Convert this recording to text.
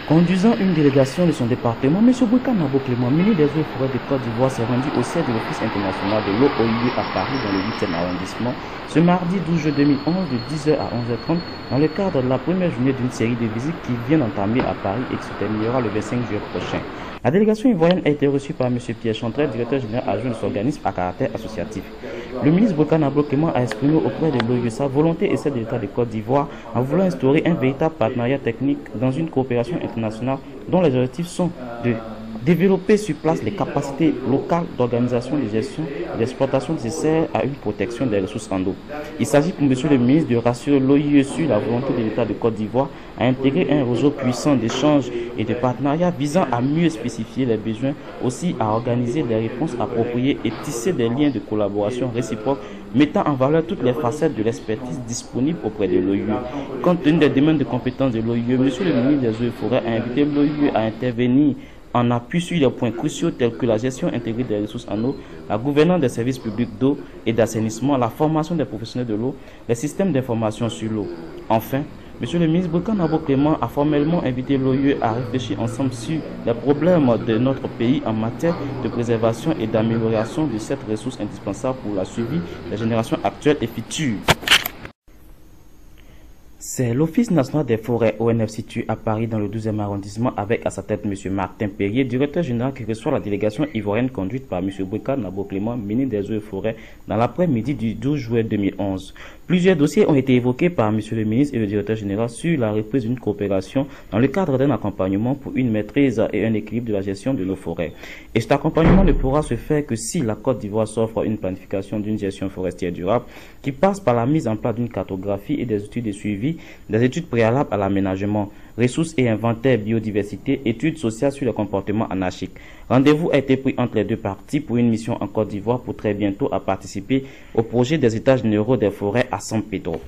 Conduisant une délégation de son département, M. Boubacar Nabo Clément, ministre des Eaux et Forêts de Côte d'Ivoire, s'est rendu au siège de l'Office international de l'eau OIE à Paris, dans le 8e arrondissement, ce mardi 12 juillet 2011 de 10h à 11h30, dans le cadre de la première journée d'une série de visites qui vient d'entamer à Paris et qui se terminera le 25 juillet prochain. La délégation ivoirienne a été reçue par M. Pierre Chantrel, directeur général adjoint de cet organisme à caractère associatif. Le ministre Boubacar Nabo Clément a exprimé auprès de l'OIE sa volonté et celle de l'État de Côte d'Ivoire en voulant instaurer un véritable partenariat technique dans une coopération internationale dont les objectifs sont de développer sur place les capacités locales d'organisation, de gestion et d'exploitation nécessaires à une protection des ressources en eau. Il s'agit pour M. le ministre de rassurer l'OIE sur la volonté de l'État de Côte d'Ivoire à intégrer un réseau puissant d'échanges et de partenariats visant à mieux spécifier les besoins, aussi à organiser des réponses appropriées et tisser des liens de collaboration réciproques mettant en valeur toutes les facettes de l'expertise disponible auprès de l'OIE. Compte tenu des domaines de compétences de l'OIE, M. le ministre des Eaux et Forêts a invité l'OIE à intervenir en appui sur des points cruciaux tels que la gestion intégrée des ressources en eau, la gouvernance des services publics d'eau et d'assainissement, la formation des professionnels de l'eau, les systèmes d'information sur l'eau. Enfin, M. le ministre Boubacar Nabo Clément a formellement invité l'OIE à réfléchir ensemble sur les problèmes de notre pays en matière de préservation et d'amélioration de cette ressource indispensable pour la suivi des générations actuelles et futures. C'est l'Office national des forêts ONF situé à Paris dans le 12e arrondissement avec à sa tête M. Martin Perrier, directeur général qui reçoit la délégation ivoirienne conduite par M. Boubacar Nabo Clément, ministre des Eaux et Forêts, dans l'après-midi du 12 juillet 2011. Plusieurs dossiers ont été évoqués par M. le ministre et le directeur général sur la reprise d'une coopération dans le cadre d'un accompagnement pour une maîtrise et un équilibre de la gestion de nos forêts. Et cet accompagnement ne pourra se faire que si la Côte d'Ivoire s'offre une planification d'une gestion forestière durable qui passe par la mise en place d'une cartographie et des outils de suivi, des études préalables à l'aménagement, ressources et inventaire biodiversité, études sociales sur le comportement anarchique. Rendez-vous a été pris entre les deux parties pour une mission en Côte d'Ivoire pour très bientôt à participer au projet des états généraux des forêts à San Pedro.